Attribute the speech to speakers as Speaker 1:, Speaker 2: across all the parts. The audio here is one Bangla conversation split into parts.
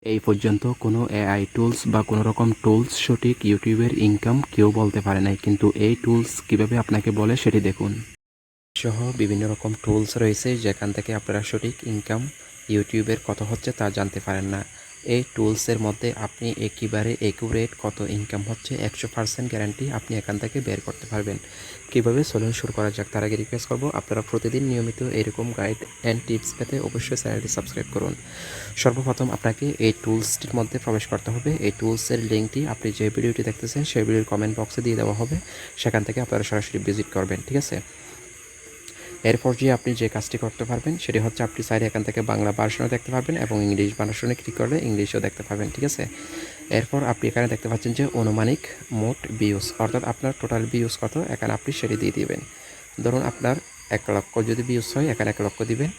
Speaker 1: এই পর্যন্ত কোনো এআই টুলস বা কোনো রকম টুলস সঠিক ইউটিউবের ইনকাম কেউ বলতে পারে নাই, কিন্তু এই টুলস কিভাবে আপনাকে বলে সেটি দেখুন। সহ বিভিন্ন রকম টুলস রয়েছে যেখান থেকে আপনারা সঠিক ইনকাম ইউটিউবের কত হচ্ছে তা জানতে পারেন না। এই টুলসের মধ্যে আপনি একেবারে একুরেট কত ইনকাম হচ্ছে 100% গ্যারান্টি আপনি এখান থেকে বের করতে পারবেন। কীভাবে চলুন শুরু করা যাক। তার আগে রিকোয়েস্ট করবো আপনারা প্রতিদিন নিয়মিত এরকম গাইড অ্যান্ড টিপস পেতে অবশ্যই চ্যানেলটি সাবস্ক্রাইব করুন। সর্বপ্রথম আপনাকে এই টুলসটির মধ্যে প্রবেশ করতে হবে। এই টুলসের লিঙ্কটি আপনি যে ভিডিওটি দেখতেছেন সেই ভিডিওর কমেন্ট বক্সে দিয়ে দেওয়া হবে, সেখান থেকে আপনারা সরাসরি ভিজিট করবেন, ঠিক আছে। এরপর যে আপনি যে কাজটি করতে পারবেন সেটি হচ্ছে আপনি চাইলে এখান থেকে বাংলা ভার্সনও দেখতে পারবেন এবং ইংলিশ ভার্সনে ক্লিক করলে ইংলিশও দেখতে পাবেন, ঠিক আছে। এরপর আপনি এখানে দেখতে পাচ্ছেন যে অনুমানিক মোট ভিউজ, অর্থাৎ আপনার টোটাল ভিউজ কত এখানে আপনি সেটি দিয়ে দিবেন। ধরুন আপনার 1 লক্ষ যদি ভিউজ হয় এখানে 1 লক্ষ দিবেন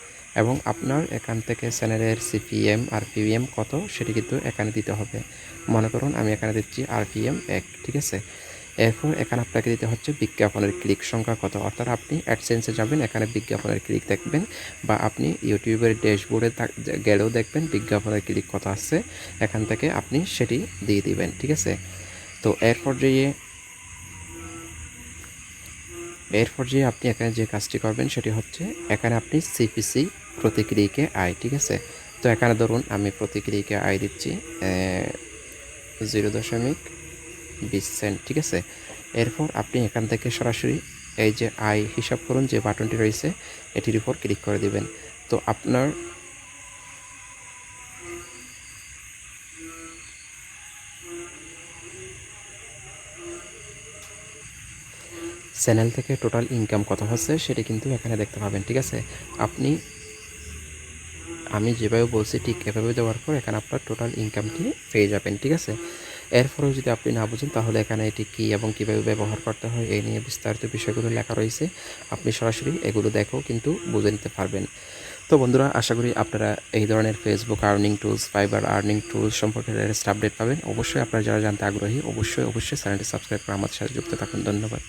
Speaker 1: এবং আপনার এখান থেকে চ্যানেলের সিপিএম আর পিএম কত সেটি কিন্তু এখানে দিতে হবে। মনে করুন আমি এখানে দিচ্ছি আরপিএম 1, ঠিক আছে। এরপর এখানে আপনাকে দিতে হচ্ছে বিজ্ঞাপনের ক্লিক সংখ্যা কত, অর্থাৎ আপনি অ্যাডসেন্সে যাবেন, এখানে বিজ্ঞাপনের ক্লিক দেখবেন, বা আপনি ইউটিউবের ড্যাশবোর্ডে গেলেও দেখবেন বিজ্ঞাপনের ক্লিক কত আসছে, এখান থেকে আপনি সেটি দিয়ে দিবেন, ঠিক আছে। তো এরপর যে আপনি এখানে যে কাজটি করবেন সেটি হচ্ছে এখানে আপনি সিপিসি প্রতি ক্লিকে আয়, ঠিক আছে। তো এখানে ধরুন আমি প্রতি ক্লিকে আয় দিচ্ছি 0.20 সেন্ট, ঠিক আছে। এরপর আপনি এখান থেকে সরাসরি এই যে আয় হিসাব করুন যে বাটনটি রয়েছে এটির উপর ক্লিক করে দিবেন। তো আপনার চ্যানেল থেকে টোটাল ইনকাম কত হচ্ছে সেটি কিন্তু এখানে দেখতে পাবেন, ঠিক আছে। আমি যেভাবে বলছি ঠিক এভাবে দেওয়ার পর এখানে আপনার টোটাল ইনকামটি পেয়ে যাবেন, ঠিক আছে। এরপরেও যদি আপনি না বুঝেন তাহলে এখানে এটি কী এবং কীভাবে ব্যবহার করতে হয় এই নিয়ে বিস্তারিত বিষয়গুলো লেখা রয়েছে, আপনি সরাসরি এগুলো দেখেও কিন্তু বুঝে নিতে পারবেন। তো বন্ধুরা, আশা করি আপনারা এই ধরনের Facebook earning tools, fibre earning tools সম্পর্কে লেটেস্ট আপডেট পাবেন। অবশ্যই আপনারা যারা জানতে আগ্রহী অবশ্যই চ্যানেলটি সাবস্ক্রাইব করে আমাদের সাথে যুক্ত থাকুন। ধন্যবাদ।